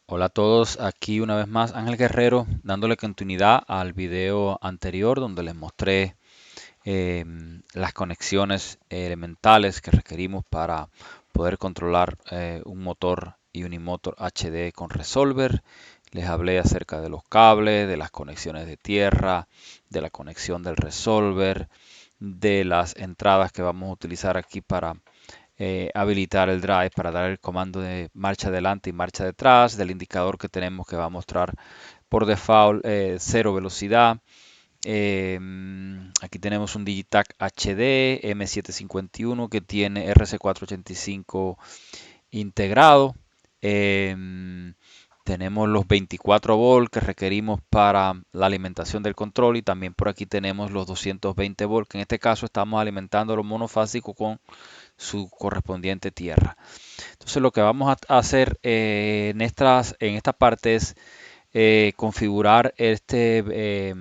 Hola a todos, aquí una vez más Ángel Guerrero dándole continuidad al video anterior donde les mostré las conexiones elementales que requerimos para poder controlar un motor y unimotor HD con Resolver. Les hablé acerca de los cables, de las conexiones de tierra, de la conexión del Resolver, de las entradas que vamos a utilizar aquí para habilitar el drive para dar el comando de marcha adelante y marcha detrás, del indicador que tenemos que va a mostrar por default cero velocidad. Aquí tenemos un Digitac HD M751 que tiene RC485 integrado. Tenemos los 24 volts que requerimos para la alimentación del control y también por aquí tenemos los 220 volts que en este caso estamos alimentando los monofásicos con su correspondiente tierra. Entonces lo que vamos a hacer en esta parte es configurar este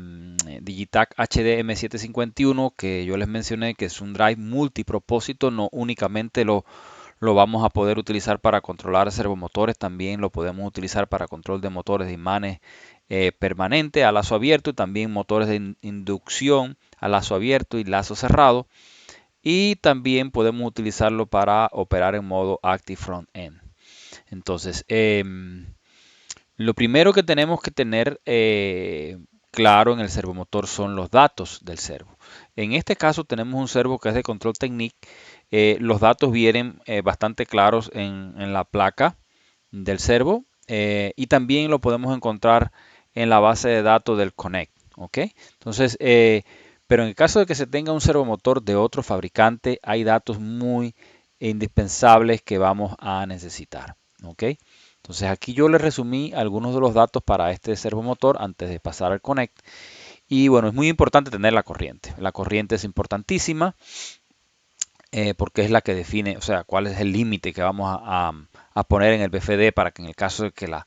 Digitac HD M751 que yo les mencioné que es un drive multipropósito, no únicamente lo vamos a poder utilizar para controlar servomotores, también lo podemos utilizar para control de motores de imanes permanente a lazo abierto y también motores de inducción a lazo abierto y lazo cerrado. Y también podemos utilizarlo para operar en modo Active Front End. Entonces, lo primero que tenemos que tener claro en el servomotor son los datos del servo. En este caso tenemos un servo que es de Control Technique. Los datos vienen bastante claros en la placa del servo y también lo podemos encontrar en la base de datos del Connect. ¿Ok? Entonces, pero en el caso de que se tenga un servomotor de otro fabricante, hay datos muy indispensables que vamos a necesitar. ¿Ok? Entonces aquí yo les resumí algunos de los datos para este servomotor antes de pasar al Connect. Y bueno, es muy importante tener la corriente. La corriente es importantísima porque es la que define, o sea, cuál es el límite que vamos a poner en el BFD para que en el caso de que la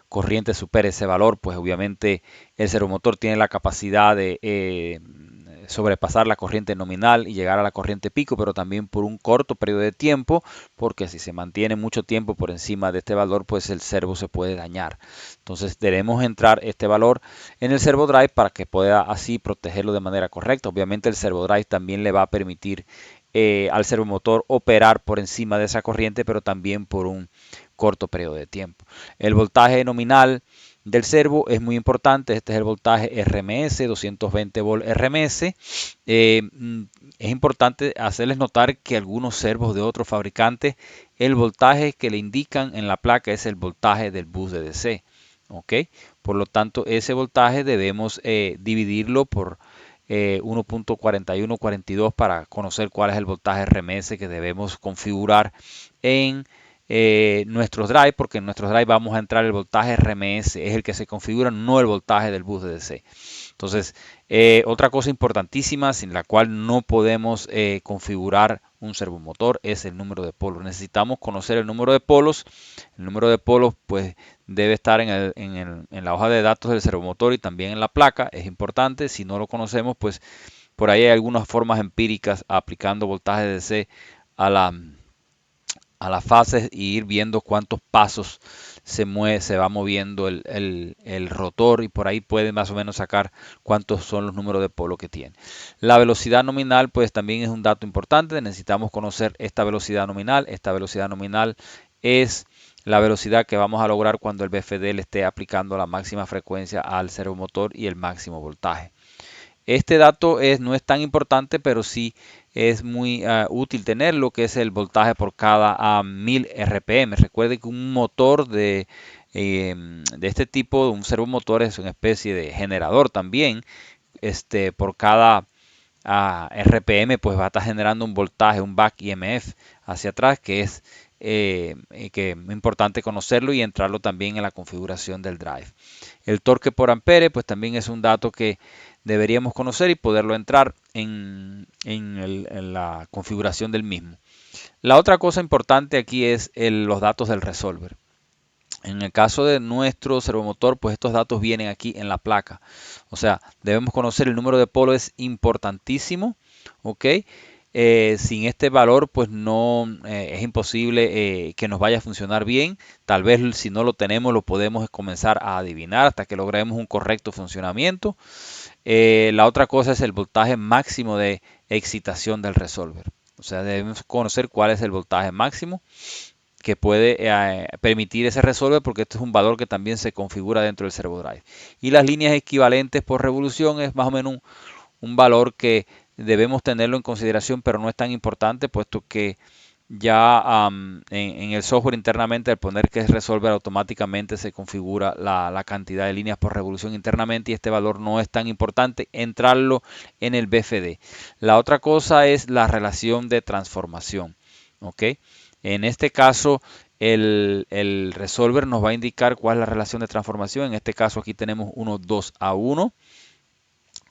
corriente supere ese valor, pues obviamente el servomotor tiene la capacidad de sobrepasar la corriente nominal y llegar a la corriente pico, pero también por un corto periodo de tiempo, porque si se mantiene mucho tiempo por encima de este valor, pues el servo se puede dañar. Entonces debemos entrar este valor en el servo drive para que pueda así protegerlo de manera correcta. Obviamente el servo drive también le va a permitir al servomotor operar por encima de esa corriente, pero también por un corto periodo de tiempo. El voltaje nominal del servo es muy importante. Este es el voltaje RMS, 220 volt RMS. Es importante hacerles notar que algunos servos de otros fabricantes, el voltaje que le indican en la placa es el voltaje del bus de DC. ¿Ok? Por lo tanto, ese voltaje debemos dividirlo por 1.4142 para conocer cuál es el voltaje RMS que debemos configurar en nuestros drive, porque en nuestros drive vamos a entrar el voltaje RMS, es el que se configura, no el voltaje del bus de DC. Entonces, otra cosa importantísima sin la cual no podemos configurar un servomotor es el número de polos. Necesitamos conocer el número de polos. El número de polos pues debe estar en la hoja de datos del servomotor y también en la placa. Es importante. Si no lo conocemos, pues por ahí hay algunas formas empíricas aplicando voltaje de DC a las fases y ir viendo cuántos pasos se va moviendo el rotor y por ahí pueden más o menos sacar cuántos son los números de polo que tiene. La velocidad nominal pues también es un dato importante, necesitamos conocer esta velocidad nominal. Esta velocidad nominal es la velocidad que vamos a lograr cuando el BFD le esté aplicando la máxima frecuencia al servomotor y el máximo voltaje. Este dato no es tan importante, pero sí es muy útil tenerlo, que es el voltaje por cada 1000 RPM. Recuerde que un motor de este tipo, un servomotor, es una especie de generador también. Por cada RPM, pues va a estar generando un voltaje, un back EMF hacia atrás, que es importante conocerlo y entrarlo también en la configuración del drive. El torque por ampere, pues también es un dato que deberíamos conocer y poderlo entrar en la configuración del mismo. La otra cosa importante aquí es los datos del resolver. En el caso de nuestro servomotor, pues estos datos vienen aquí en la placa. O sea, debemos conocer el número de polo, es importantísimo, ¿ok? sin este valor pues no es imposible que nos vaya a funcionar bien. Tal vez si no lo tenemos lo podemos comenzar a adivinar hasta que logremos un correcto funcionamiento. La otra cosa es el voltaje máximo de excitación del resolver. O sea, debemos conocer cuál es el voltaje máximo que puede permitir ese resolver, porque este es un valor que también se configura dentro del servo drive. Y las líneas equivalentes por revolución es más o menos un valor que debemos tenerlo en consideración, pero no es tan importante, puesto que ya en el software internamente, al poner que es resolver, automáticamente se configura la cantidad de líneas por revolución internamente, y este valor no es tan importante entrarlo en el BFD. La otra cosa es la relación de transformación. ¿Ok? En este caso, el resolver nos va a indicar cuál es la relación de transformación. En este caso aquí tenemos 1, 2 a 1.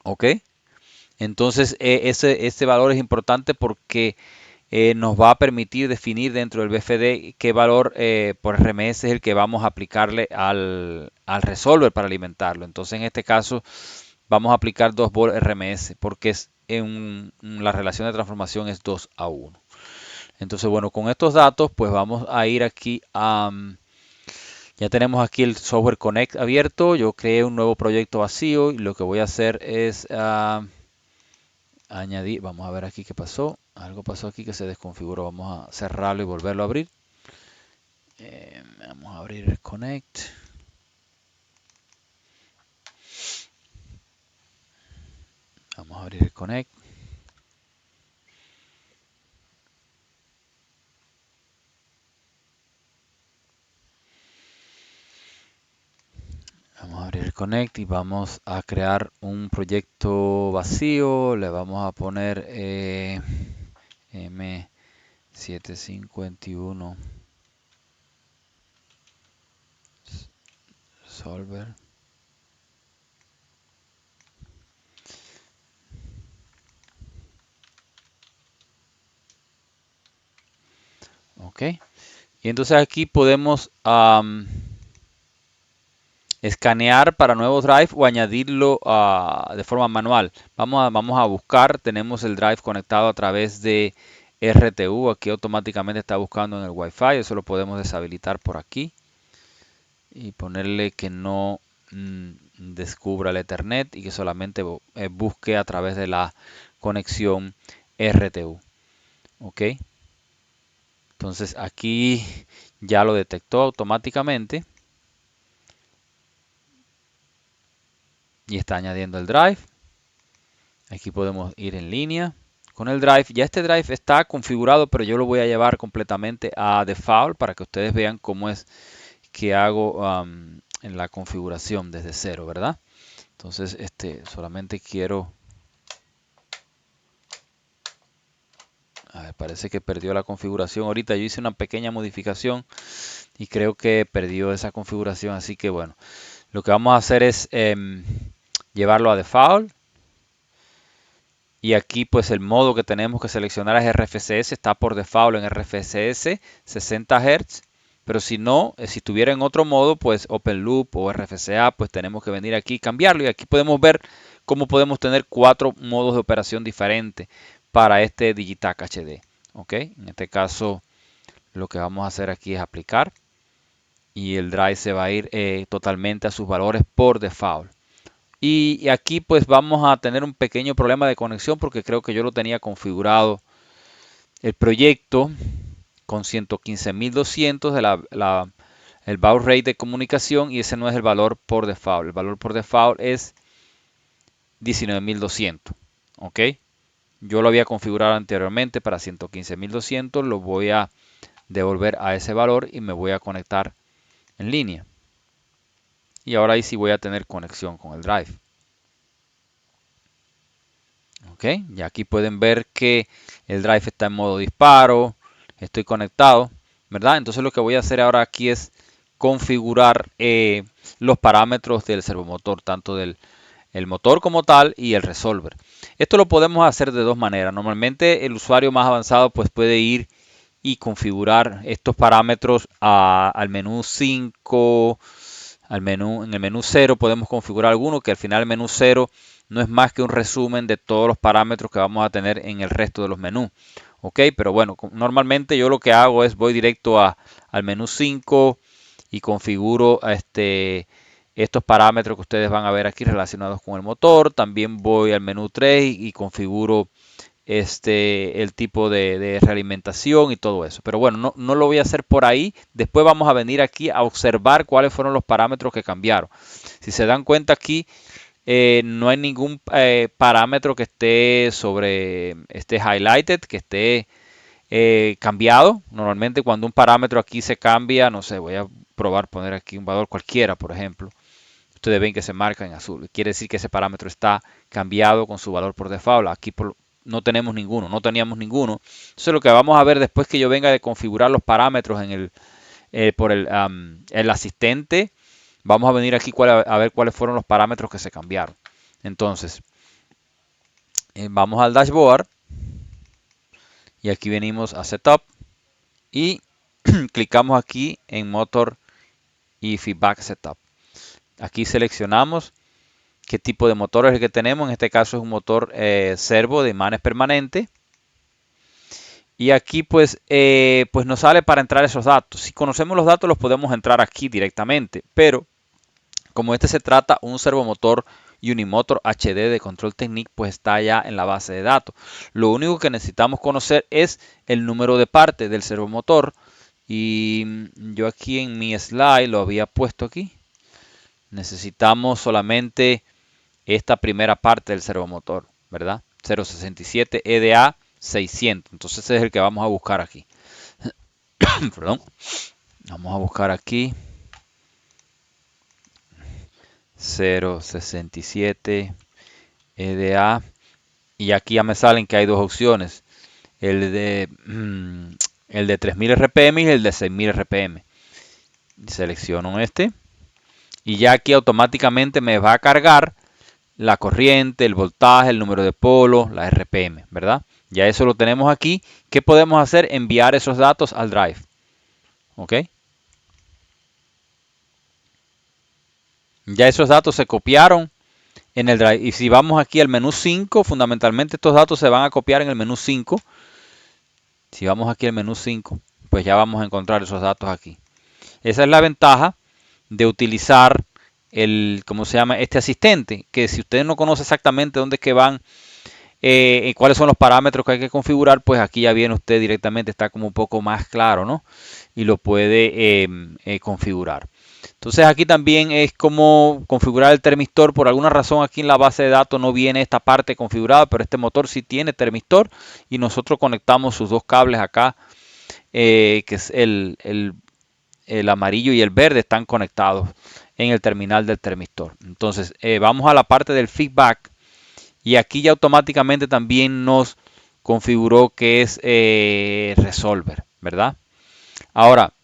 ¿Ok? Entonces, este valor es importante porque nos va a permitir definir dentro del BFD qué valor por RMS es el que vamos a aplicarle al resolver para alimentarlo. Entonces, en este caso, vamos a aplicar 2 volt RMS porque la relación de transformación es 2 a 1. Entonces, bueno, con estos datos, pues vamos a ir aquí a... ya tenemos aquí el Software Connect abierto. Yo creé un nuevo proyecto vacío y lo que voy a hacer es añadir, vamos a ver aquí qué pasó. Algo pasó aquí que se desconfiguró. Vamos a cerrarlo y volverlo a abrir. Vamos a abrir el Connect. Vamos a abrir el Connect. Vamos a abrir el Connect y vamos a crear un proyecto vacío. Le vamos a poner M751 Solver. Ok. Y entonces aquí podemos escanear para nuevo drive o añadirlo de forma manual. Vamos a buscar, tenemos el drive conectado a través de RTU, aquí automáticamente está buscando en el Wi-Fi, eso lo podemos deshabilitar por aquí y ponerle que no descubra el Ethernet y que solamente busque a través de la conexión RTU. Ok, entonces aquí ya lo detectó automáticamente y está añadiendo el drive. Aquí podemos ir en línea con el drive. Ya este drive está configurado, pero yo lo voy a llevar completamente a default para que ustedes vean cómo es que hago en la configuración desde cero, ¿verdad? Entonces, solamente quiero... A ver, parece que perdió la configuración. Ahorita yo hice una pequeña modificación y creo que perdió esa configuración. Así que bueno, lo que vamos a hacer es llevarlo a default. Y aquí pues el modo que tenemos que seleccionar es RFCS, está por default en RFCS 60 Hz, pero si no, si estuviera en otro modo, pues Open Loop o RFCA, pues tenemos que venir aquí y cambiarlo. Y aquí podemos ver cómo podemos tener 4 modos de operación diferentes para este Digitac HD. ¿Ok? En este caso lo que vamos a hacer aquí es aplicar y el drive se va a ir totalmente a sus valores por default. Y aquí pues vamos a tener un pequeño problema de conexión porque creo que yo lo tenía configurado el proyecto con 115.200 de el baud rate de comunicación, y ese no es el valor por default. El valor por default es 19.200. ¿Ok? Yo lo había configurado anteriormente para 115.200. Lo voy a devolver a ese valor y me voy a conectar en línea. Y ahora ahí sí voy a tener conexión con el drive. Ok, y aquí pueden ver que el drive está en modo disparo, estoy conectado, ¿verdad? Entonces lo que voy a hacer ahora aquí es configurar los parámetros del servomotor, tanto del el motor como tal y el resolver. Esto lo podemos hacer de dos maneras. Normalmente el usuario más avanzado pues puede ir y configurar estos parámetros al menú 5, en el menú 0 podemos configurar alguno, que al final el menú 0 no es más que un resumen de todos los parámetros que vamos a tener en el resto de los menús. Ok, pero bueno, normalmente yo lo que hago es voy directo al menú 5 y configuro estos parámetros que ustedes van a ver aquí relacionados con el motor. También voy al menú 3 y configuro el tipo de realimentación y todo eso. Pero bueno, no lo voy a hacer por ahí. Después vamos a venir aquí a observar cuáles fueron los parámetros que cambiaron. Si se dan cuenta aquí, no hay ningún parámetro que esté highlighted, que esté cambiado. Normalmente cuando un parámetro aquí se cambia, no sé, voy a probar poner aquí un valor cualquiera, por ejemplo. Ustedes ven que se marca en azul. Quiere decir que ese parámetro está cambiado con su valor por default. Aquí no tenemos ninguno, no teníamos ninguno. Entonces lo que vamos a ver después que yo venga de configurar los parámetros por el asistente, vamos a venir aquí a ver cuáles fueron los parámetros que se cambiaron. Entonces, vamos al dashboard y aquí venimos a Setup y clicamos aquí en Motor y Feedback Setup. Aquí seleccionamos qué tipo de motor es el que tenemos. En este caso es un motor servo de imanes permanente. Y aquí pues nos sale para entrar esos datos. Si conocemos los datos los podemos entrar aquí directamente. Pero como este se trata un servomotor Unimotor HD de Control Technique, pues está ya en la base de datos. Lo único que necesitamos conocer es el número de parte del servomotor. Y yo aquí en mi slide lo había puesto aquí. Necesitamos solamente esta primera parte del servomotor, ¿verdad? 067 EDA 600. Entonces ese es el que vamos a buscar aquí. Perdón. Vamos a buscar aquí 067 EDA. Y aquí ya me salen que hay dos opciones. El de 3000 RPM y el de 6000 RPM. Selecciono este. Y ya aquí automáticamente me va a cargar la corriente, el voltaje, el número de polo, la RPM, ¿verdad? Ya eso lo tenemos aquí. ¿Qué podemos hacer? Enviar esos datos al drive. ¿Ok? Ya esos datos se copiaron en el drive. Y si vamos aquí al menú 5, fundamentalmente estos datos se van a copiar en el menú 5. Si vamos aquí al menú 5, pues ya vamos a encontrar esos datos aquí. Esa es la ventaja de utilizar ¿cómo se llama? Este asistente, que si usted no conoce exactamente dónde es que van cuáles son los parámetros que hay que configurar, pues aquí ya viene usted directamente, está como un poco más claro, ¿no? Y lo puede configurar. Entonces aquí también es como configurar el termistor. Por alguna razón aquí en la base de datos no viene esta parte configurada, pero este motor sí tiene termistor y nosotros conectamos sus dos cables acá, que es el amarillo y el verde, están conectados en el terminal del termistor. Entonces vamos a la parte del feedback. Y aquí ya automáticamente también nos configuró que es resolver, ¿verdad? Ahora,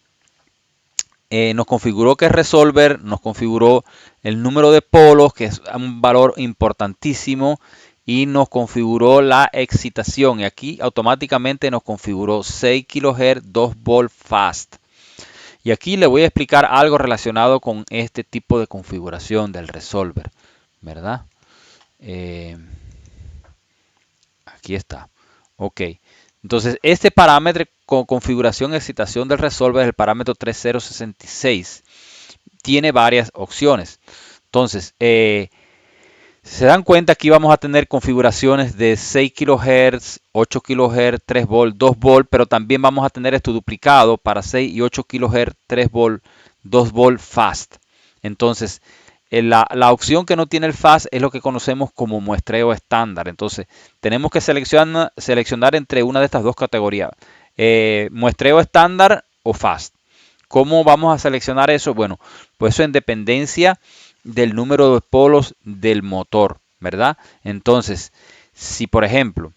nos configuró que es resolver, nos configuró el número de polos, que es un valor importantísimo, y nos configuró la excitación. Y aquí automáticamente nos configuró 6 kHz 2 volt fast. Y aquí le voy a explicar algo relacionado con este tipo de configuración del resolver, ¿verdad? Aquí está. Ok. Entonces, este parámetro con configuración y excitación del resolver es el parámetro 3066. Tiene varias opciones. Entonces, si se dan cuenta, aquí vamos a tener configuraciones de 6 kHz, 8 kHz, 3 volt, 2 volt, pero también vamos a tener esto duplicado para 6 y 8 kHz, 3 volt, 2 volt fast. Entonces, la opción que no tiene el fast es lo que conocemos como muestreo estándar. Entonces, tenemos que seleccionar entre una de estas dos categorías, muestreo estándar o fast. ¿Cómo vamos a seleccionar eso? Bueno, pues eso en dependencia del número de polos del motor, ¿verdad? Entonces, si por ejemplo,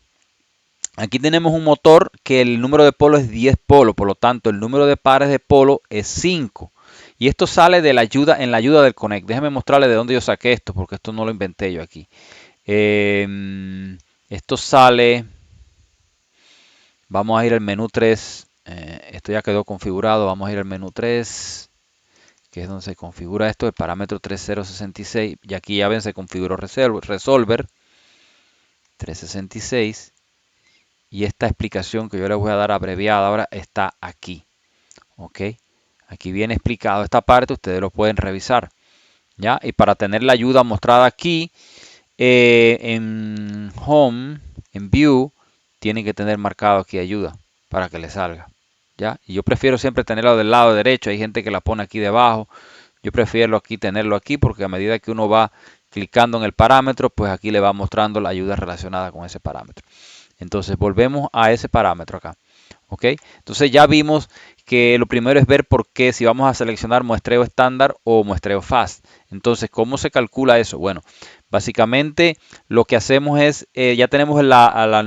aquí tenemos un motor que el número de polos es 10 polos, por lo tanto el número de pares de polo es 5. Y esto sale de la ayuda, en la ayuda del Connect. Déjenme mostrarles de dónde yo saqué esto, porque esto no lo inventé yo aquí. Esto sale, vamos a ir al menú 3. Esto ya quedó configurado, vamos a ir al menú 3. que es donde se configura esto, el parámetro 3066, y aquí ya ven, se configuró Resolver 366, y esta explicación que yo les voy a dar abreviada ahora está aquí, ¿ok? Aquí viene explicado esta parte, ustedes lo pueden revisar, ¿ya? Y para tener la ayuda mostrada aquí, en Home, en View, tienen que tener marcado aquí ayuda para que le salga, ¿ya? Y yo prefiero siempre tenerlo del lado derecho, hay gente que la pone aquí debajo, yo prefiero aquí tenerlo aquí porque a medida que uno va clicando en el parámetro, pues aquí le va mostrando la ayuda relacionada con ese parámetro. Entonces volvemos a ese parámetro acá, ¿ok? Entonces ya vimos que lo primero es ver por qué, si vamos a seleccionar muestreo estándar o muestreo fast. Entonces, ¿cómo se calcula eso? Bueno, básicamente lo que hacemos es, ya tenemos el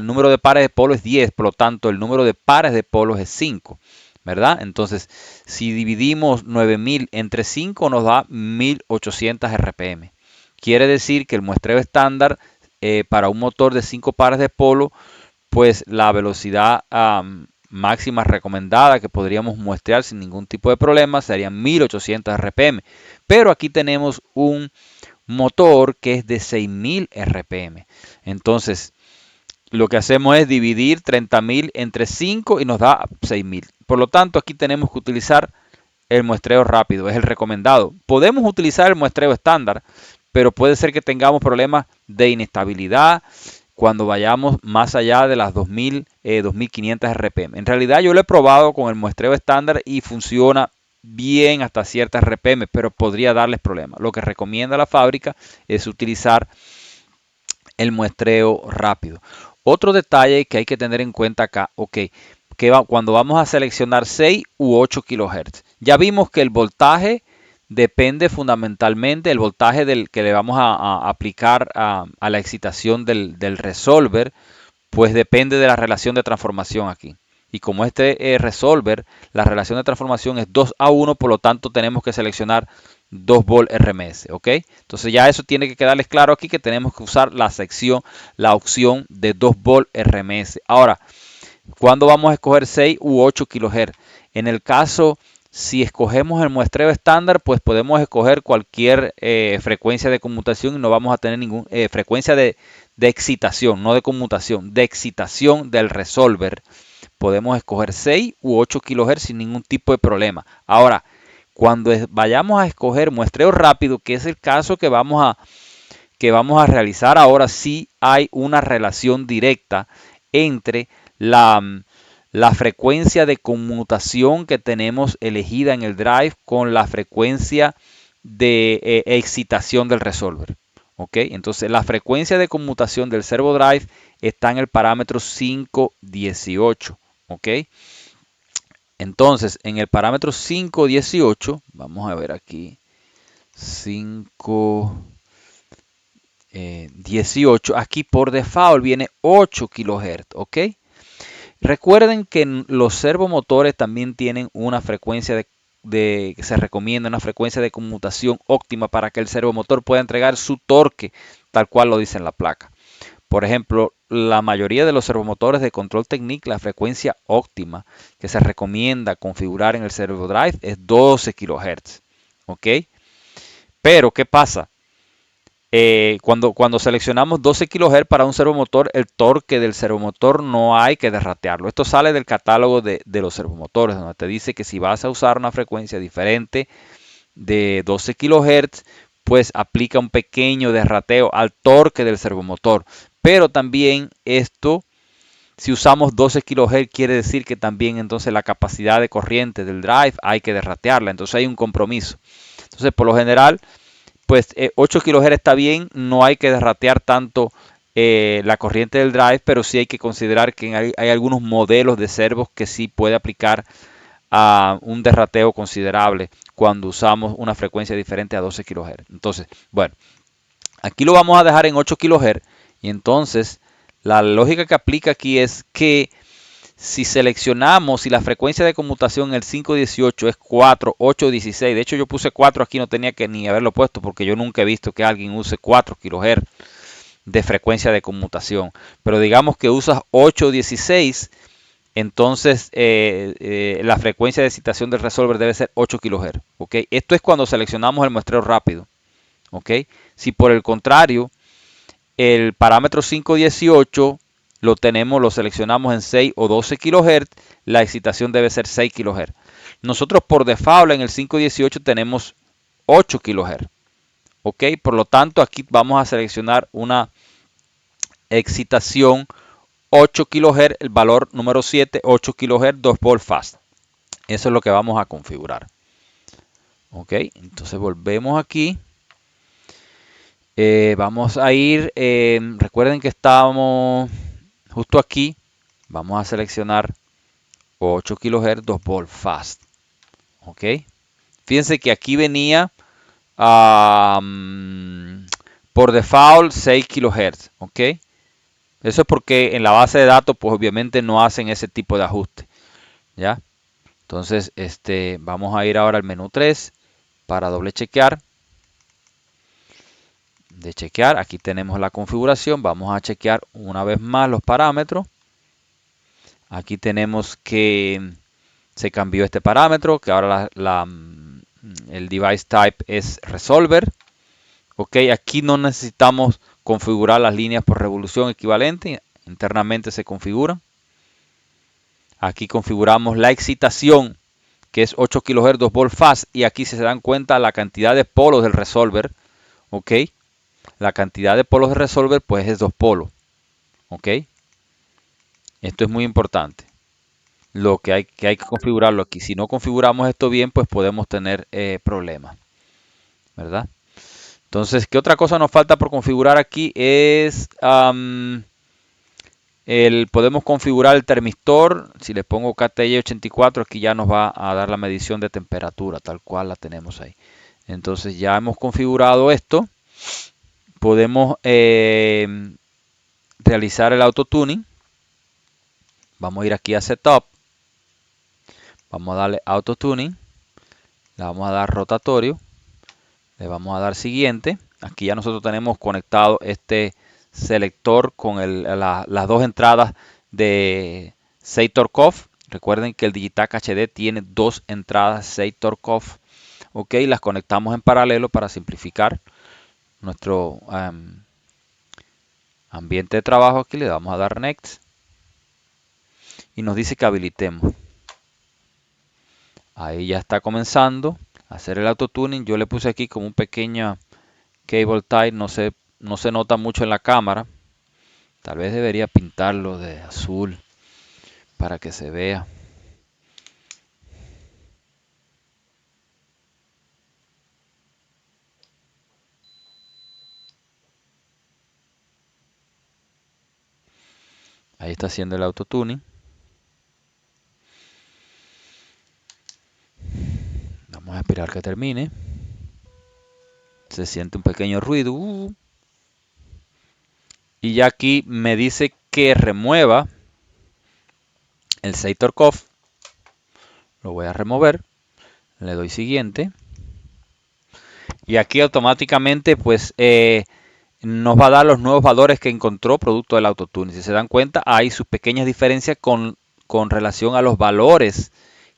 número de pares de polos es 10, por lo tanto el número de pares de polos es 5, ¿verdad? Entonces, si dividimos 9000 entre 5 nos da 1800 RPM. Quiere decir que el muestreo estándar para un motor de 5 pares de polo, pues la velocidad máxima recomendada que podríamos muestrear sin ningún tipo de problema serían 1800 RPM. Pero aquí tenemos un motor que es de 6000 RPM. Entonces, lo que hacemos es dividir 30.000 entre 5 y nos da 6000. Por lo tanto, aquí tenemos que utilizar el muestreo rápido, es el recomendado. Podemos utilizar el muestreo estándar, pero puede ser que tengamos problemas de inestabilidad cuando vayamos más allá de las 2000, 2500 RPM. En realidad yo lo he probado con el muestreo estándar y funciona bien hasta ciertas RPM, pero podría darles problemas. Lo que recomienda la fábrica es utilizar el muestreo rápido. Otro detalle que hay que tener en cuenta acá, ok, que cuando vamos a seleccionar 6 u 8 kHz, ya vimos que el voltaje depende fundamentalmente, el voltaje del que le vamos a aplicar a la excitación del resolver, pues depende de la relación de transformación aquí. Y como este resolver, la relación de transformación es 2:1, por lo tanto tenemos que seleccionar 2 volt RMS, ¿ok? Entonces ya eso tiene que quedarles claro aquí que tenemos que usar la opción de 2 volt RMS. Ahora, ¿cuándo vamos a escoger 6 u 8 kHz? En el caso, si escogemos el muestreo estándar, pues podemos escoger cualquier frecuencia de conmutación y no vamos a tener ninguna frecuencia de excitación, no de conmutación, de excitación del resolver. Podemos escoger 6 u 8 kHz sin ningún tipo de problema. Ahora, cuando vayamos a escoger muestreo rápido, que es el caso que vamos a realizar ahora, sí hay una relación directa entre la frecuencia de conmutación que tenemos elegida en el drive con la frecuencia de excitación del resolver. ¿Ok? Entonces la frecuencia de conmutación del servo drive está en el parámetro 518. ¿Ok? Entonces en el parámetro 518, vamos a ver aquí, 518, aquí por default viene 8 kHz. ¿Ok? Recuerden que los servomotores también tienen una frecuencia que se recomienda, una frecuencia de conmutación óptima para que el servomotor pueda entregar su torque tal cual lo dice en la placa. Por ejemplo, la mayoría de los servomotores de Control Technique, la frecuencia óptima que se recomienda configurar en el servo drive es 12 kHz. ¿Ok? Pero, ¿qué pasa? Cuando seleccionamos 12 kHz para un servomotor, el torque del servomotor no hay que derratearlo. Esto sale del catálogo de los servomotores, donde te dice que si vas a usar una frecuencia diferente de 12 kHz, pues aplica un pequeño derrateo al torque del servomotor. Pero también esto, si usamos 12 kHz, quiere decir que también entonces la capacidad de corriente del drive hay que derratearla. Entonces hay un compromiso. Entonces, por lo general, pues 8 kHz está bien, no hay que derratear tanto la corriente del drive, pero sí hay que considerar que hay algunos modelos de servos que sí puede aplicar a un derrateo considerable cuando usamos una frecuencia diferente a 12 kHz. Entonces, bueno, aquí lo vamos a dejar en 8 kHz y entonces la lógica que aplica aquí es que si seleccionamos, si la frecuencia de conmutación en el 518 es 4, 8, 16, de hecho yo puse 4 aquí, no tenía que ni haberlo puesto porque yo nunca he visto que alguien use 4 kHz de frecuencia de conmutación, pero digamos que usas 8, 16, entonces la frecuencia de excitación del resolver debe ser 8 kHz. ¿Ok? Esto es cuando seleccionamos el muestreo rápido. ¿Ok? Si por el contrario el parámetro 518 lo seleccionamos en 6 o 12 kHz, la excitación debe ser 6 kHz. Nosotros por default en el 518 tenemos 8 kHz. ¿Ok? Por lo tanto, aquí vamos a seleccionar una excitación 8 kHz, el valor número 7, 8 kHz, 2 volt fast. Eso es lo que vamos a configurar. ¿Ok? Entonces volvemos aquí. Vamos a ir, recuerden que estábamos justo aquí. Vamos a seleccionar 8 kHz, 2 volt fast. ¿Ok? Fíjense que aquí venía por default 6 kHz. ¿Ok? Eso es porque en la base de datos, pues obviamente no hacen ese tipo de ajuste. ¿Ya? Entonces, vamos a ir ahora al menú 3 para doble chequear. De chequear, aquí tenemos la configuración. Vamos a chequear una vez más los parámetros. Aquí tenemos que se cambió este parámetro, que ahora el device type es resolver. Ok, aquí no necesitamos configurar las líneas por revolución equivalente. Internamente se configuran. Aquí configuramos la excitación, que es 8 kHz 2 volt fast, y aquí se dan cuenta la cantidad de polos del resolver. Ok, la cantidad de polos de resolver pues es 2 polos. Ok, esto es muy importante. Lo que hay que configurarlo aquí. Si no configuramos esto bien, pues podemos tener problemas, ¿verdad? Entonces, ¿qué otra cosa nos falta por configurar aquí? Es podemos configurar el termistor. Si le pongo KTI 84, aquí ya nos va a dar la medición de temperatura, tal cual la tenemos ahí. Entonces ya hemos configurado esto. Podemos realizar el autotuning. Vamos a ir aquí a Setup. Vamos a darle Autotuning. Le vamos a dar rotatorio. Le vamos a dar siguiente. Aquí ya nosotros tenemos conectado este selector con las dos entradas de 6 Torkov. Recuerden que el Digitac HD tiene dos entradas 6 Torkov. Ok, las conectamos en paralelo para simplificar nuestro ambiente de trabajo. Aquí le vamos a dar Next. Y nos dice que habilitemos. Ahí ya está comenzando a hacer el autotuning. Yo le puse aquí como un pequeño cable tie. No se nota mucho en la cámara. Tal vez debería pintarlo de azul para que se vea. Ahí está haciendo el autotuning. Vamos a esperar que termine. Se siente un pequeño ruido. Y ya aquí me dice que remueva el 6 Torkov. Lo voy a remover. Le doy siguiente. Y aquí automáticamente pues nos va a dar los nuevos valores que encontró producto del autotuning. Si se dan cuenta, hay sus pequeñas diferencias con relación a los valores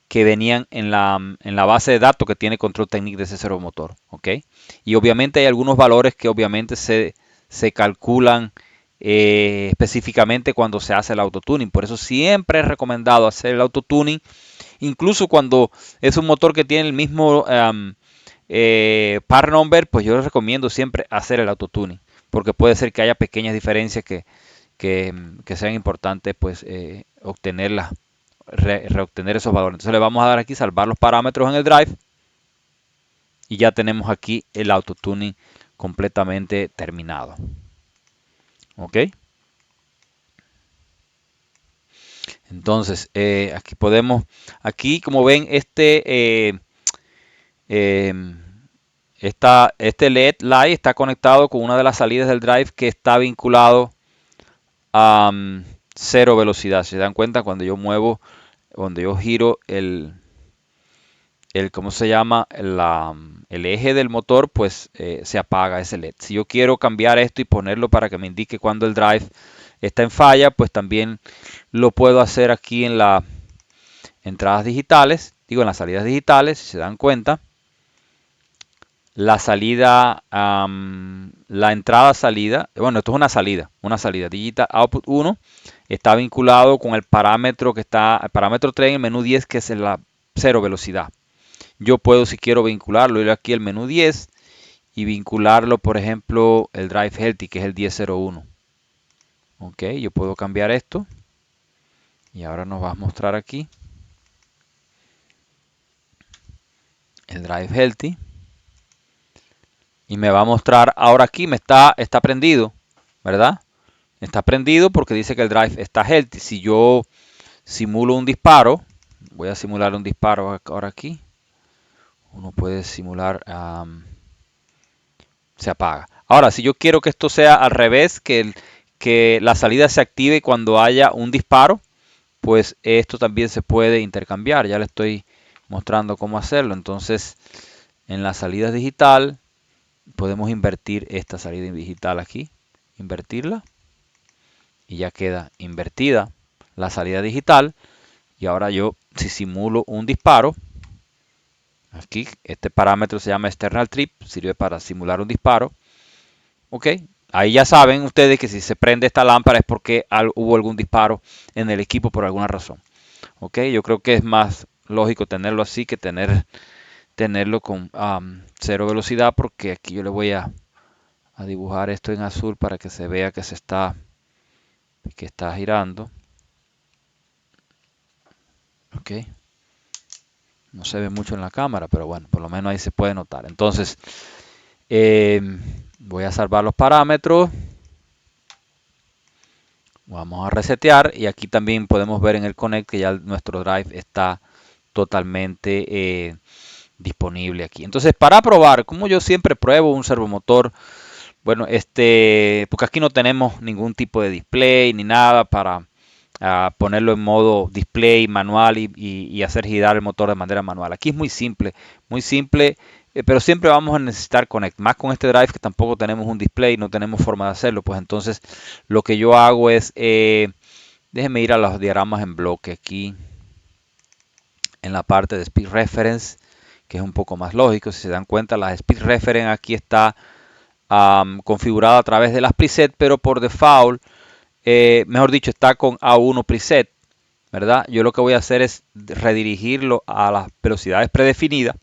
que venían en la base de datos que tiene Control Technique de ese servomotor. ¿Ok? Y obviamente hay algunos valores que obviamente se calculan específicamente cuando se hace el autotuning. Por eso siempre es recomendado hacer el autotuning, incluso cuando es un motor que tiene el mismo part number, pues yo les recomiendo siempre hacer el autotuning, porque puede ser que haya pequeñas diferencias que sean importantes pues obtenerlas, reobtener esos valores. Entonces le vamos a dar aquí salvar los parámetros en el drive y ya tenemos aquí el autotuning completamente terminado. ¿Ok? Entonces aquí como ven este LED light está conectado con una de las salidas del drive que está vinculado a cero velocidad. Si se dan cuenta, cuando yo giro ¿cómo se llama? El eje del motor, pues se apaga ese LED. Si yo quiero cambiar esto y ponerlo para que me indique cuando el drive está en falla, pues también lo puedo hacer aquí en las entradas digitales, digo en las salidas digitales, si se dan cuenta. La salida, la entrada salida, bueno, esto es una salida, Digital Output 1 está vinculado con el parámetro que está, el parámetro 3 en el menú 10, que es la cero velocidad. Yo puedo, si quiero vincularlo, ir aquí al menú 10 y vincularlo, por ejemplo, el Drive Healthy, que es el 1001. Ok, yo puedo cambiar esto y ahora nos va a mostrar aquí el Drive Healthy y me va a mostrar, ahora aquí está prendido, ¿verdad? Está prendido porque dice que el drive está healthy. Si yo simulo un disparo, voy a simular un disparo ahora aquí. Uno puede simular, se apaga. Ahora, si yo quiero que esto sea al revés, que la salida se active cuando haya un disparo, pues esto también se puede intercambiar. Ya le estoy mostrando cómo hacerlo. Entonces, en la salida digital, podemos invertir esta salida digital aquí. Invertirla. Y ya queda invertida la salida digital. Y ahora yo, si simulo un disparo, aquí este parámetro se llama external trip, sirve para simular un disparo. Ok, ahí ya saben ustedes que si se prende esta lámpara es porque hubo algún disparo en el equipo por alguna razón. Ok, yo creo que es más lógico tenerlo así que tenerlo con cero velocidad, porque aquí yo le voy a dibujar esto en azul para que se vea que que está girando. Ok. No se ve mucho en la cámara, pero bueno, por lo menos ahí se puede notar. Entonces, eh, voy a salvar los parámetros. Vamos a resetear y aquí también podemos ver en el Connect que ya nuestro drive está totalmente disponible aquí. Entonces, para probar, como yo siempre pruebo un servomotor, bueno, porque aquí no tenemos ningún tipo de display ni nada para ponerlo en modo display manual y hacer girar el motor de manera manual. Aquí es muy simple, pero siempre vamos a necesitar Connect. Más con este drive que tampoco tenemos un display, no tenemos forma de hacerlo, pues entonces lo que yo hago es, déjenme ir a los diagramas en bloque aquí, en la parte de Speed Reference, que es un poco más lógico. Si se dan cuenta, la Speed Reference aquí está configurada a través de las presets, pero por default, mejor dicho, está con A1 preset, ¿verdad? Yo lo que voy a hacer es redirigirlo a las velocidades predefinidas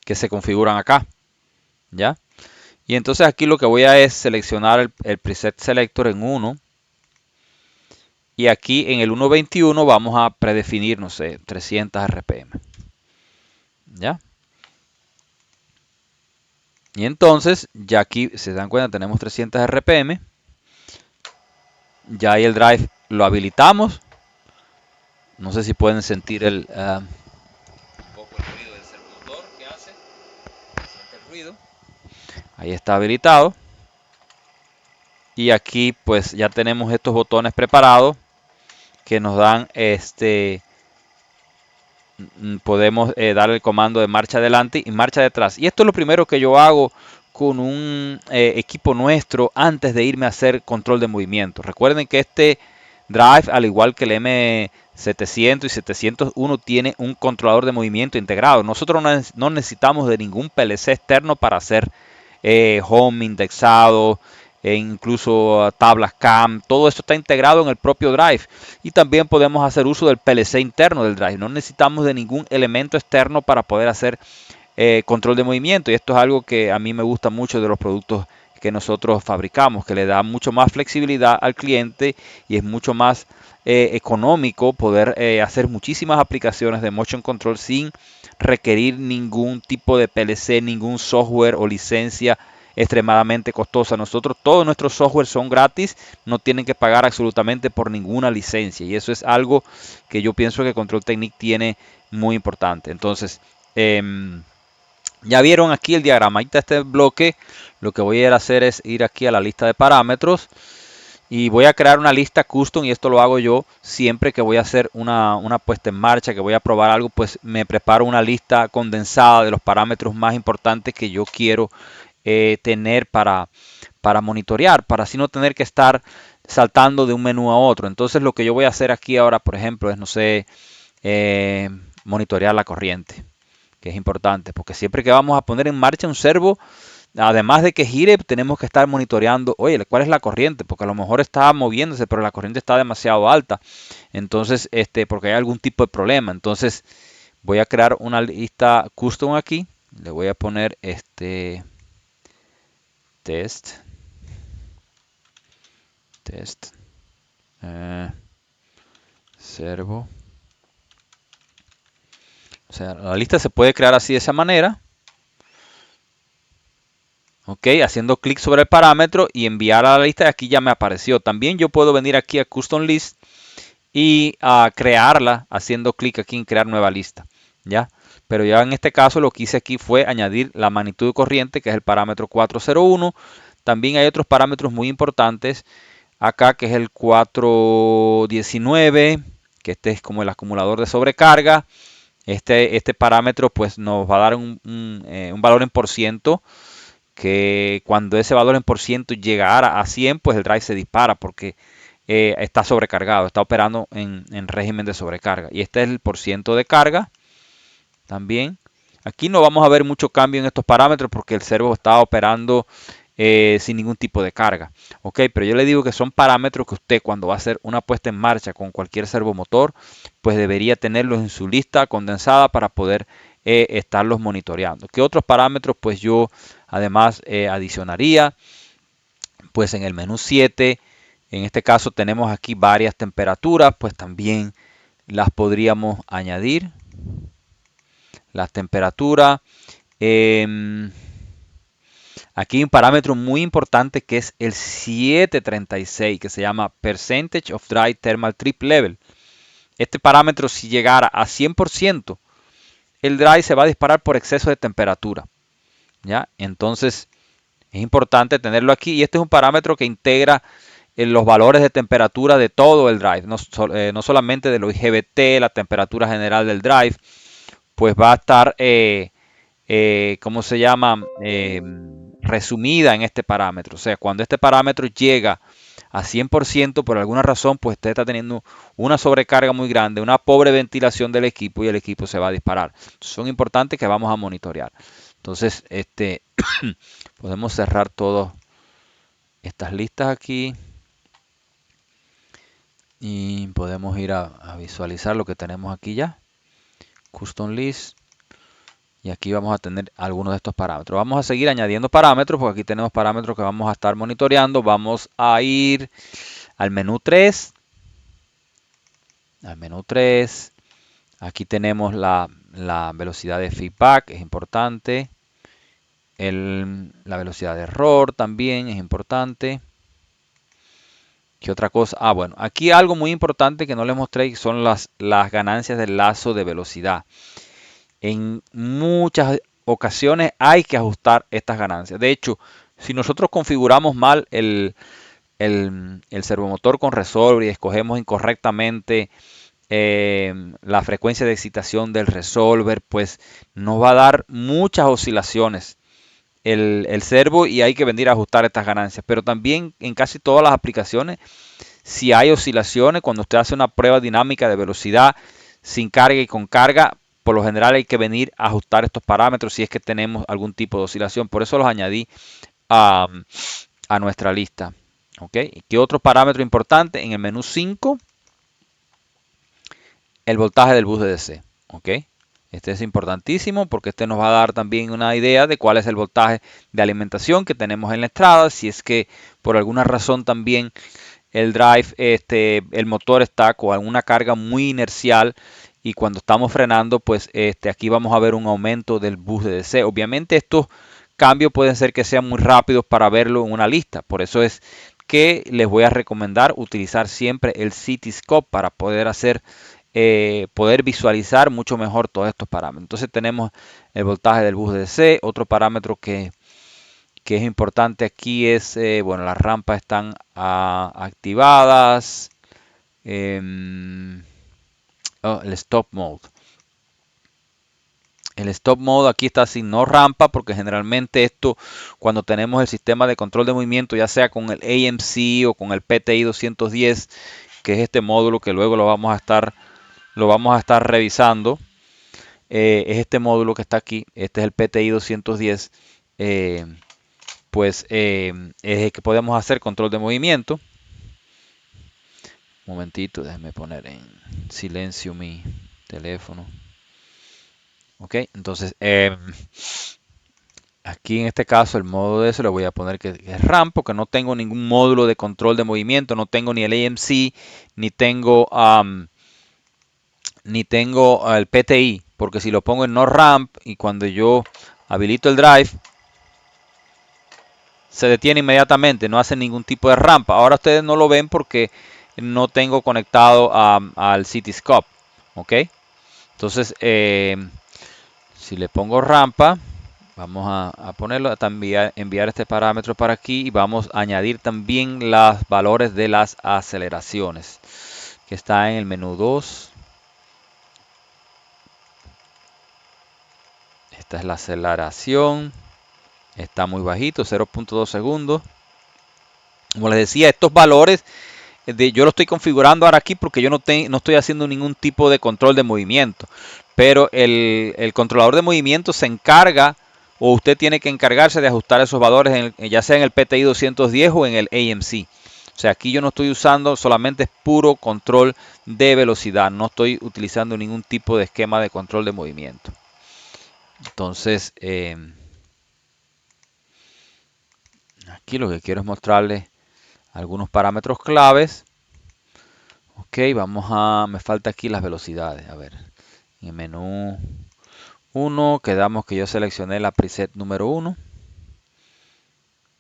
que se configuran acá, ¿ya? Y entonces aquí lo que voy a es seleccionar el preset selector en 1 y aquí en el 1.21 vamos a predefinir, no sé, 300 RPM, ¿ya? Y entonces, ya aquí se dan cuenta, tenemos 300 RPM, ya ahí el drive lo habilitamos. No sé si pueden sentir un poco el ruido del servomotor que hace. Siente el ruido. Ahí está habilitado. Y aquí pues ya tenemos estos botones preparados que nos dan podemos dar el comando de marcha adelante y marcha detrás. Y esto es lo primero que yo hago con un equipo nuestro antes de irme a hacer control de movimiento. Recuerden que este drive, al igual que el M700 y 701, tiene un controlador de movimiento integrado. Nosotros no necesitamos de ningún PLC externo para hacer home indexado, e incluso tablas CAM, todo esto está integrado en el propio drive. Y también podemos hacer uso del PLC interno del drive. No necesitamos de ningún elemento externo para poder hacer control de movimiento. Y esto es algo que a mí me gusta mucho de los productos que nosotros fabricamos, que le da mucho más flexibilidad al cliente y es mucho más económico poder hacer muchísimas aplicaciones de motion control sin requerir ningún tipo de PLC, ningún software o licencia extremadamente costosa. Nosotros, todos nuestros software son gratis, no tienen que pagar absolutamente por ninguna licencia. Y eso es algo que yo pienso que Control Technique tiene muy importante. Entonces, ya vieron aquí el diagrama. Ahí está este bloque. Lo que voy a ir a hacer es ir aquí a la lista de parámetros. Y voy a crear una lista custom y esto lo hago yo siempre que voy a hacer una puesta en marcha, que voy a probar algo, pues me preparo una lista condensada de los parámetros más importantes que yo quiero tener para monitorear, para así no tener que estar saltando de un menú a otro. Entonces lo que yo voy a hacer aquí ahora, por ejemplo, es, no sé, eh, monitorear la corriente, que es importante, porque siempre que vamos a poner en marcha un servo, además de que gire, tenemos que estar monitoreando, oye, ¿cuál es la corriente? Porque a lo mejor está moviéndose, pero la corriente está demasiado alta. Entonces, porque hay algún tipo de problema. Entonces, voy a crear una lista custom aquí. Le voy a poner test, test, servo. O sea, la lista se puede crear así de esa manera. Ok, haciendo clic sobre el parámetro y enviar a la lista. Aquí ya me apareció. También yo puedo venir aquí a Custom List y a crearla haciendo clic aquí en crear nueva lista. ¿Ya? Pero ya en este caso lo que hice aquí fue añadir la magnitud de corriente, que es el parámetro 401. También hay otros parámetros muy importantes acá, que es el 419, que este es como el acumulador de sobrecarga. Este parámetro pues nos va a dar un valor en por ciento, que cuando ese valor en por ciento llegara a 100, pues el drive se dispara porque está sobrecargado, está operando en régimen de sobrecarga. Y este es el por ciento de carga también. Aquí no vamos a ver mucho cambio en estos parámetros porque el servo está operando sin ningún tipo de carga. Ok, pero yo le digo que son parámetros que usted, cuando va a hacer una puesta en marcha con cualquier servomotor, pues debería tenerlos en su lista condensada para poder estarlos monitoreando. ¿Qué otros parámetros pues yo además adicionaría? Pues en el menú 7, en este caso tenemos aquí varias temperaturas, pues también las podríamos añadir. Las temperaturas. Eh, Aquí hay un parámetro muy importante que es el 736, que se llama Percentage of Dry Thermal Trip Level. Este parámetro, si llegara a 100%, el dry se va a disparar por exceso de temperatura. ¿Ya? Entonces, es importante tenerlo aquí. Y este es un parámetro que integra los valores de temperatura de todo el drive, no solamente de los IGBT, la temperatura general del drive, pues va a estar ¿cómo se llama? Resumida en este parámetro. O sea, cuando este parámetro llega a 100%, por alguna razón, pues usted está teniendo una sobrecarga muy grande, una pobre ventilación del equipo y el equipo se va a disparar. Son importantes que vamos a monitorear. Entonces, podemos cerrar todas estas listas aquí y podemos ir a visualizar lo que tenemos aquí ya. Custom List. Y aquí vamos a tener algunos de estos parámetros. Vamos a seguir añadiendo parámetros porque aquí tenemos parámetros que vamos a estar monitoreando. Vamos a ir al menú 3. Al menú 3. Aquí tenemos la velocidad de feedback, es importante. La velocidad de error también es importante. ¿Qué otra cosa? Ah, bueno, aquí algo muy importante que no les mostré son las ganancias del lazo de velocidad. En muchas ocasiones hay que ajustar estas ganancias. De hecho, si nosotros configuramos mal el servomotor con resolver y escogemos incorrectamente la frecuencia de excitación del resolver, pues nos va a dar muchas oscilaciones el servo y hay que venir a ajustar estas ganancias. Pero también en casi todas las aplicaciones, si hay oscilaciones, cuando usted hace una prueba dinámica de velocidad sin carga y con carga, por lo general hay que venir a ajustar estos parámetros si es que tenemos algún tipo de oscilación. Por eso los añadí a nuestra lista. ¿Ok? ¿Qué otro parámetro importante? En el menú 5, el voltaje del bus de DC. ¿Ok? Este es importantísimo porque este nos va a dar también una idea de cuál es el voltaje de alimentación que tenemos en la entrada. Si es que por alguna razón también el drive, el motor está con alguna carga muy inercial y cuando estamos frenando, pues aquí vamos a ver un aumento del bus de DC. Obviamente estos cambios pueden ser que sean muy rápidos para verlo en una lista. Por eso es que les voy a recomendar utilizar siempre el CityScope para poder visualizar mucho mejor todos estos parámetros. Entonces tenemos el voltaje del bus de DC. Otro parámetro que es importante aquí es, bueno, las rampas están activadas. El stop mode. El stop mode aquí está sin no rampa, porque generalmente esto, cuando tenemos el sistema de control de movimiento, ya sea con el AMC o con el PTI 210, que es este módulo que luego lo vamos a estar revisando, es este módulo que está aquí, este es el PTI 210, eh, es el que podemos hacer control de movimiento. Un momentito, déjeme poner en silencio mi teléfono. Ok, entonces aquí en este caso el modo de eso le voy a poner que es RAM, porque no tengo ningún módulo de control de movimiento, no tengo ni el AMC, ni tengo, ni tengo el PTI, porque si lo pongo en no ramp y cuando yo habilito el drive, se detiene inmediatamente, no hace ningún tipo de rampa. Ahora ustedes no lo ven porque no tengo conectado al Cityscope, ¿ok? Entonces, si le pongo rampa, vamos a ponerlo, también enviar este parámetro para aquí y vamos a añadir también los valores de las aceleraciones, que está en el menú 2. Esta es la aceleración, está muy bajito, 0.2 segundos. Como les decía, estos valores yo lo estoy configurando ahora aquí porque yo no estoy haciendo ningún tipo de control de movimiento. Pero el controlador de movimiento se encarga, o usted tiene que encargarse de ajustar esos valores, ya sea en el PTI 210 o en el AMC. O sea, aquí yo no estoy usando, solamente es puro control de velocidad. No estoy utilizando ningún tipo de esquema de control de movimiento. Entonces, aquí lo que quiero es mostrarles algunos parámetros claves. Ok, me falta aquí las velocidades. A ver, en el menú 1, quedamos que yo seleccioné la preset número 1.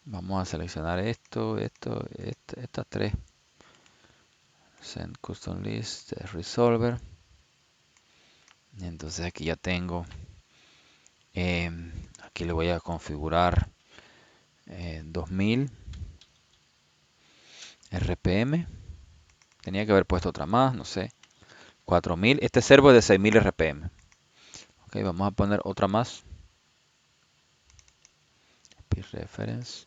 Vamos a seleccionar estas tres. Send Custom List, Resolver. Entonces aquí ya tengo, aquí le voy a configurar 2000 RPM. Tenía que haber puesto otra más, no sé. 4000. Este servo es de 6000 RPM. Ok, vamos a poner otra más. IP reference.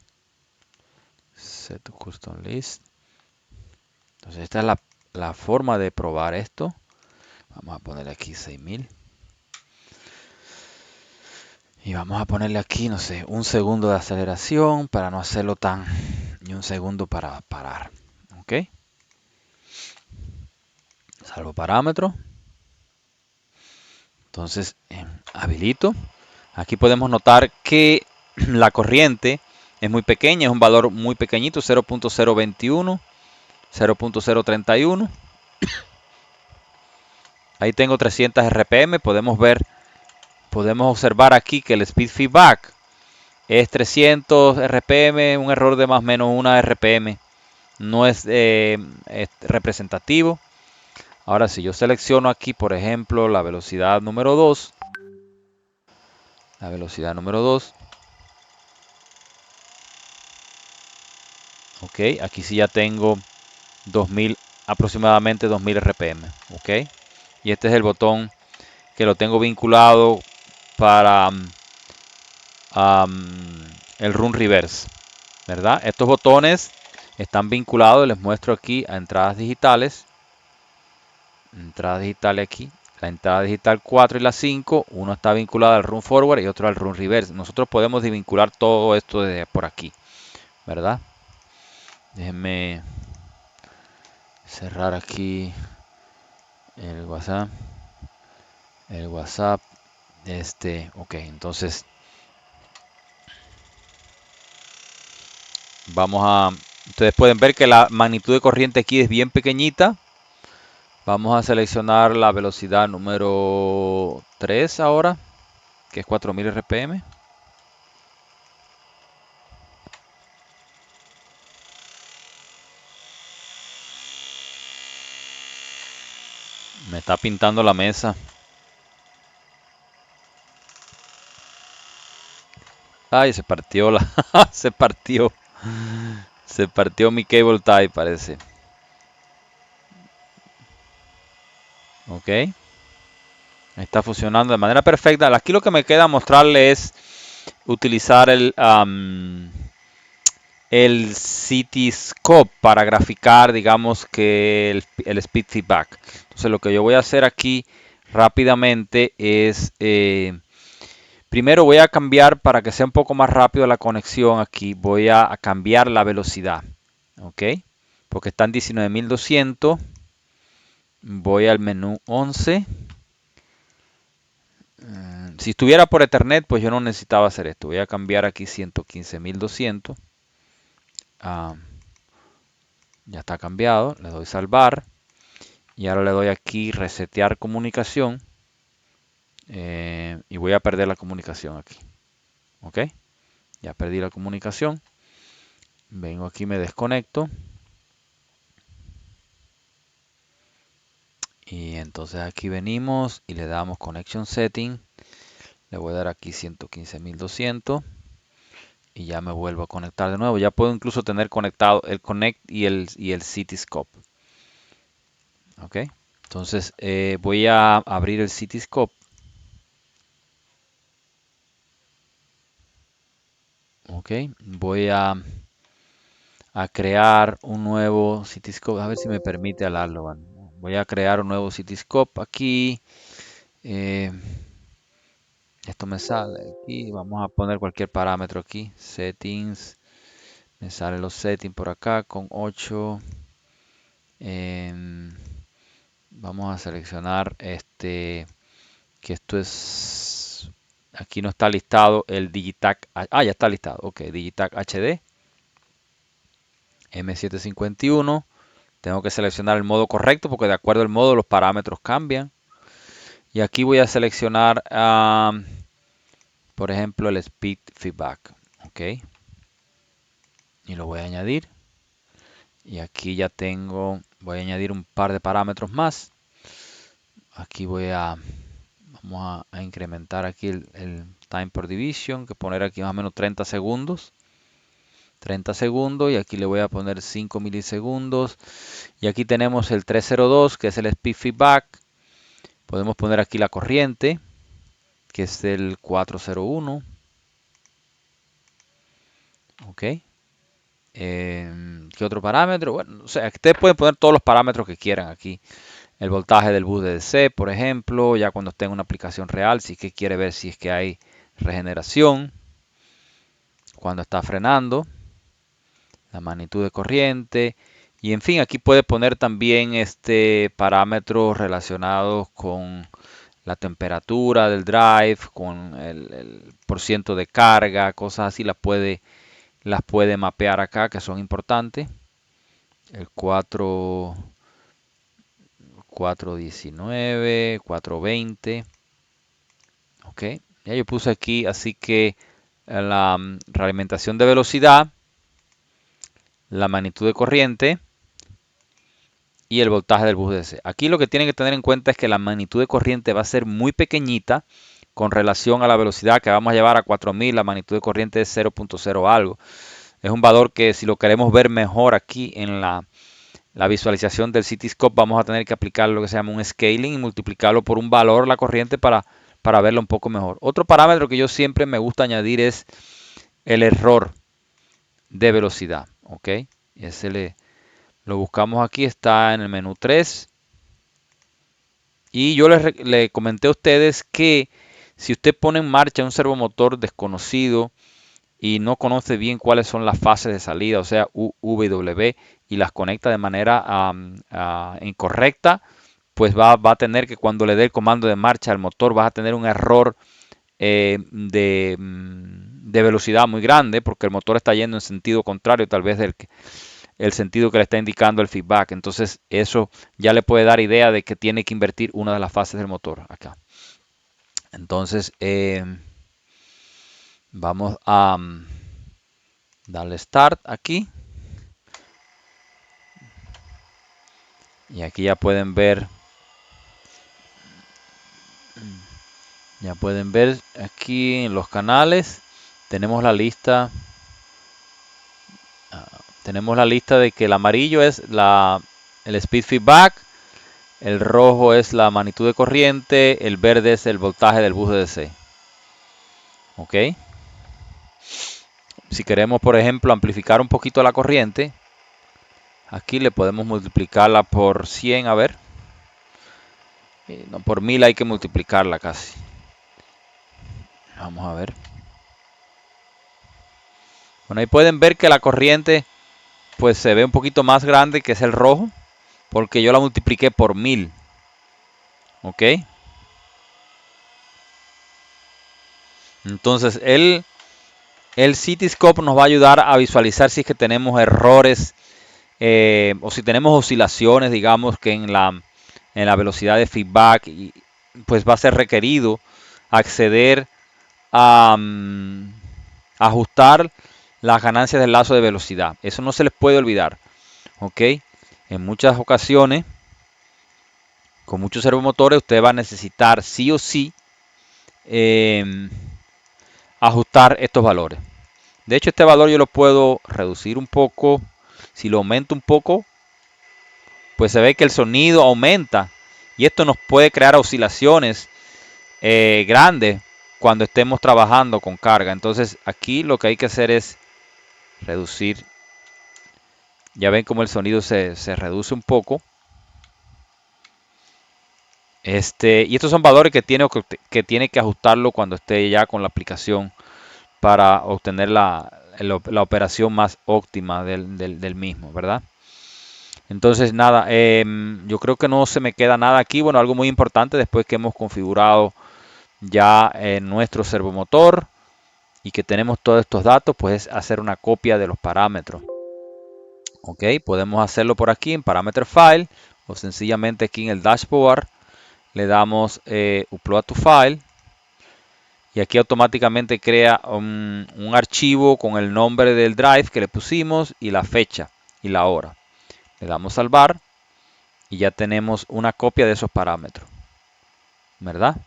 Set to custom list. Entonces esta es la forma de probar esto. Vamos a ponerle aquí 6000. Y vamos a ponerle aquí, no sé, un segundo de aceleración para no hacerlo tan... Y un segundo para parar. Ok. Salvo parámetro. Entonces, habilito. Aquí podemos notar que la corriente es muy pequeña, es un valor muy pequeñito, 0.021, 0.031. Ahí tengo 300 RPM. Podemos observar aquí que el speed feedback es 300 RPM, un error de más o menos 1 RPM. No es representativo. Ahora, si yo selecciono aquí, por ejemplo, la velocidad número 2, ok, aquí sí ya tengo 2000, aproximadamente 2000 RPM, ok. Y este es el botón que lo tengo vinculado para el run reverse, ¿verdad? Estos botones están vinculados, les muestro aquí a entradas digitales. Entrada digital aquí. La entrada digital 4 y la 5, uno está vinculado al run forward y otro al run reverse. Nosotros podemos desvincular todo esto desde por aquí, ¿verdad? Déjenme cerrar aquí el WhatsApp. Ok, entonces ustedes pueden ver que la magnitud de corriente aquí es bien pequeñita. Vamos a seleccionar la velocidad número 3 ahora, que es 4000 RPM. Me está pintando la mesa. Ay, se partió se partió. Se partió mi cable tie, parece. Ok. Está funcionando de manera perfecta. Aquí lo que me queda mostrarle es utilizar el Cityscope para graficar, digamos que el speed feedback. Entonces lo que yo voy a hacer aquí rápidamente es, primero voy a cambiar para que sea un poco más rápido la conexión aquí, voy a cambiar la velocidad, ¿ok? Porque está en 19.200, voy al menú 11. Si estuviera por Ethernet, pues yo no necesitaba hacer esto. Voy a cambiar aquí 115.200. Ah, ya está cambiado. Le doy salvar. Y ahora le doy aquí resetear comunicación. Y voy a perder la comunicación aquí. ¿Ok? Ya perdí la comunicación. Vengo aquí, me desconecto. Y entonces aquí venimos y le damos Connection Setting. Le voy a dar aquí 115.200. Y ya me vuelvo a conectar de nuevo. Ya puedo incluso tener conectado el Connect y el Cityscope. ¿Ok? Entonces voy a abrir el Cityscope. ¿Ok? Voy a crear un nuevo Cityscope. A ver si me permite hablarlo. Voy a crear un nuevo Cityscope aquí. Eh, esto me sale aquí. Vamos a poner cualquier parámetro aquí. Settings. Me salen los settings por acá con 8. Em, vamos a seleccionar que esto es, aquí no está listado el Digitac, ya está listado, ok, Digitac HD M751. Tengo que seleccionar el modo correcto porque de acuerdo al modo los parámetros cambian. Y aquí voy a seleccionar, por ejemplo, el Speed Feedback, ok, y lo voy a añadir. Y aquí ya voy a añadir un par de parámetros más. Aquí vamos a incrementar aquí el time per division, que poner aquí más o menos 30 segundos. 30 segundos y aquí le voy a poner 5 milisegundos. Y aquí tenemos el 302, que es el speed feedback. Podemos poner aquí la corriente, que es el 401. Ok. ¿Qué otro parámetro? Bueno, o sea, ustedes pueden poner todos los parámetros que quieran aquí. El voltaje del bus de DC, por ejemplo, ya cuando esté en una aplicación real, si es que quiere ver si es que hay regeneración, cuando está frenando, la magnitud de corriente, y en fin, aquí puede poner también parámetros relacionados con la temperatura del drive, con el porciento de carga, cosas así las puede mapear acá que son importantes. El 419, 420. Ok, ya yo puse aquí, así que la realimentación de velocidad, la magnitud de corriente y el voltaje del bus DC. Aquí lo que tienen que tener en cuenta es que la magnitud de corriente va a ser muy pequeñita con relación a la velocidad que vamos a llevar a 4000. La magnitud de corriente es 0.0 algo. Es un valor que si lo queremos ver mejor aquí en la visualización del Cityscope vamos a tener que aplicar lo que se llama un scaling y multiplicarlo por un valor la corriente para verlo un poco mejor. Otro parámetro que yo siempre me gusta añadir es el error de velocidad. ¿Ok? Lo buscamos aquí, está en el menú 3. Y yo le comenté a ustedes que si usted pone en marcha un servomotor desconocido y no conoce bien cuáles son las fases de salida, o sea, U, V y W, y las conecta de manera incorrecta, pues va a tener que cuando le dé el comando de marcha al motor, vas a tener un error de velocidad muy grande, porque el motor está yendo en sentido contrario tal vez del el sentido que le está indicando el feedback. Entonces eso ya le puede dar idea de que tiene que invertir una de las fases del motor acá. Entonces vamos a darle start aquí. Y aquí ya pueden ver aquí en los canales. Tenemos la lista. Tenemos la lista de que el amarillo es el speed feedback. el rojo es la magnitud de corriente, el verde es el voltaje del bus de DC. ¿Ok? Si queremos, por ejemplo, amplificar un poquito la corriente, aquí le podemos multiplicarla por 100, a ver. No, por 1000 hay que multiplicarla casi. Vamos a ver. Bueno, ahí pueden ver que la corriente pues se ve un poquito más grande, que es el rojo, porque yo la multipliqué por 1000. ¿Ok? Entonces el Cityscope nos va a ayudar a visualizar si es que tenemos errores o si tenemos oscilaciones, digamos que en la velocidad de feedback, y pues va a ser requerido acceder a ajustar las ganancias del lazo de velocidad. Eso no se les puede olvidar. ¿Ok? En muchas ocasiones, con muchos servomotores, usted va a necesitar sí o sí eh, ajustar estos valores. De hecho, este valor yo lo puedo reducir un poco. Si lo aumento un poco, pues se ve que el sonido aumenta. Y esto nos puede crear oscilaciones grandes cuando estemos trabajando con carga. Entonces aquí lo que hay que hacer es reducir. Ya ven como el sonido se reduce un poco. Y estos son valores que tiene que ajustarlo cuando esté ya con la aplicación para obtener la operación más óptima del mismo, ¿verdad? Entonces, nada, yo creo que no se me queda nada aquí. Bueno, algo muy importante después que hemos configurado ya nuestro servomotor y que tenemos todos estos datos, pues es hacer una copia de los parámetros. Ok, podemos hacerlo por aquí en Parameter File o sencillamente aquí en el dashboard le damos Upload to File y aquí automáticamente crea un archivo con el nombre del drive que le pusimos y la fecha y la hora. Le damos salvar y ya tenemos una copia de esos parámetros, ¿verdad?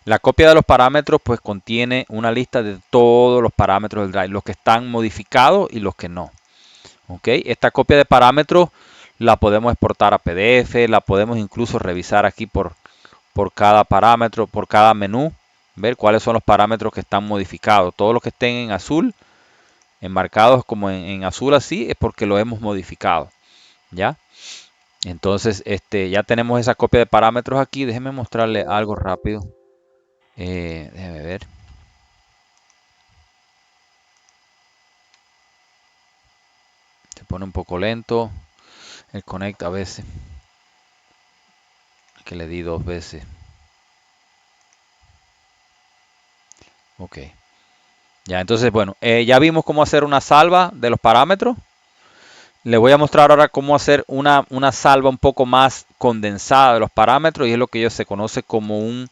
La copia de los parámetros pues contiene una lista de todos los parámetros del drive, los que están modificados y los que no. ¿Ok? Esta copia de parámetros la podemos exportar a PDF, la podemos incluso revisar aquí por cada parámetro, por cada menú, ver cuáles son los parámetros que están modificados. Todos los que estén en azul, enmarcados como en azul así, es porque lo hemos modificado. ¿Ya? Entonces, ya tenemos esa copia de parámetros aquí. Déjenme mostrarle algo rápido. Déjenme ver. Se pone un poco lento el connect a veces. Que le di 2 veces. Ok. Ya, entonces, bueno, ya vimos cómo hacer una salva de los parámetros. Le voy a mostrar ahora cómo hacer una salva un poco más condensada de los parámetros y es lo que se conoce como un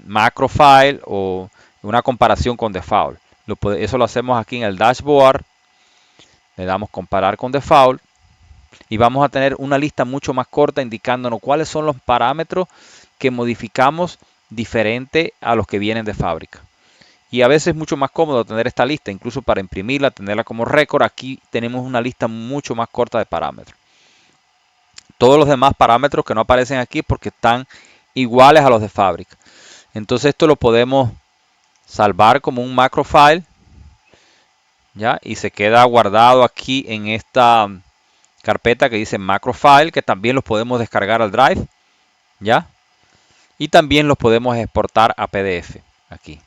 macro file o una comparación con default. Eso lo hacemos aquí en el dashboard. Le damos comparar con default y vamos a tener una lista mucho más corta indicándonos cuáles son los parámetros que modificamos diferente a los que vienen de fábrica. Y a veces es mucho más cómodo tener esta lista, incluso para imprimirla, tenerla como récord. Aquí tenemos una lista mucho más corta de parámetros. Todos los demás parámetros que no aparecen aquí porque están iguales a los de fábrica. Entonces esto lo podemos salvar como un macro file, ¿ya? Y se queda guardado aquí en esta carpeta que dice macro file, que también los podemos descargar al drive, ¿ya? Y también los podemos exportar a PDF aquí.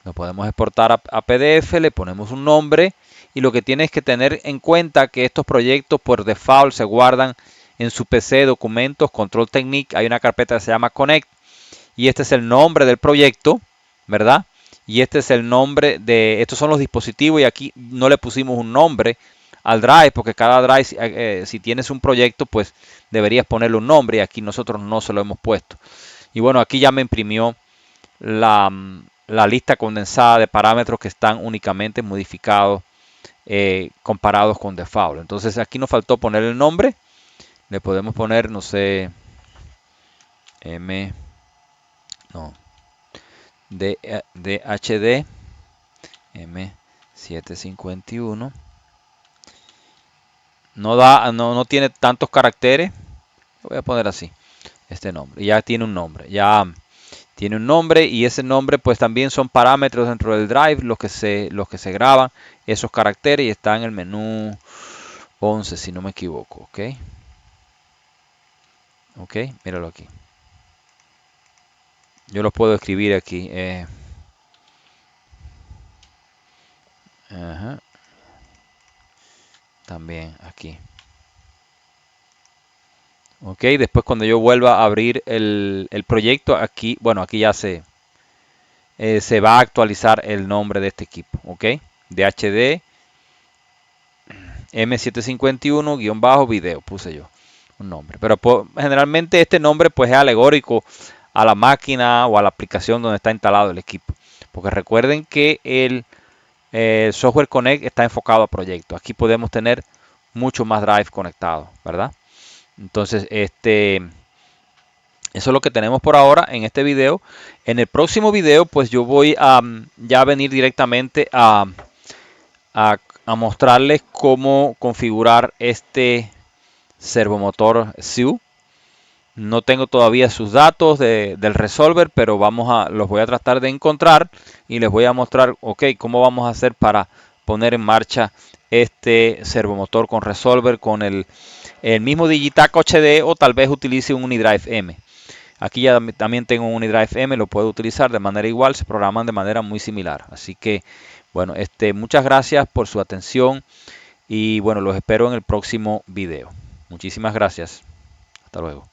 Lo podemos exportar a PDF, le ponemos un nombre y lo que tienes que tener en cuenta que estos proyectos por default se guardan en su PC, documentos, control technique, hay una carpeta que se llama Connect y este es el nombre del proyecto, ¿verdad? Y este es el nombre de, estos son los dispositivos y aquí no le pusimos un nombre al drive porque cada drive, si tienes un proyecto, pues deberías ponerle un nombre y aquí nosotros no se lo hemos puesto. Y bueno, aquí ya me imprimió la lista condensada de parámetros que están únicamente modificados comparados con default. Entonces aquí nos faltó poner el nombre. Le podemos poner, no sé, M, no, DHD M751. no tiene tantos caracteres. Lo voy a poner así, este nombre. Ya tiene un nombre, ya tiene un nombre y ese nombre pues también son parámetros dentro del drive los que se graban esos caracteres y está en el menú 11 si no me equivoco, ok, míralo aquí. Yo lo puedo escribir aquí, ajá, también aquí. Ok, después cuando yo vuelva a abrir el proyecto, aquí, bueno, aquí ya se va a actualizar el nombre de este equipo, ok. DHD M751-video, puse yo un nombre. Pero generalmente este nombre pues es alegórico a la máquina o a la aplicación donde está instalado el equipo. Porque recuerden que el Software Connect está enfocado a proyectos. Aquí podemos tener mucho más drive conectados, ¿verdad? Entonces, eso es lo que tenemos por ahora en este video. En el próximo video, pues yo voy a ya venir directamente a mostrarles cómo configurar este servomotor SIU. No tengo todavía sus datos del resolver, pero los voy a tratar de encontrar y les voy a mostrar, ok, cómo vamos a hacer para poner en marcha este servomotor con resolver con el mismo Digitac HD o tal vez utilice un Unidrive M. Aquí ya también tengo un Unidrive M, lo puedo utilizar de manera igual, se programan de manera muy similar. Así que, bueno, muchas gracias por su atención y bueno, los espero en el próximo video. Muchísimas gracias. Hasta luego.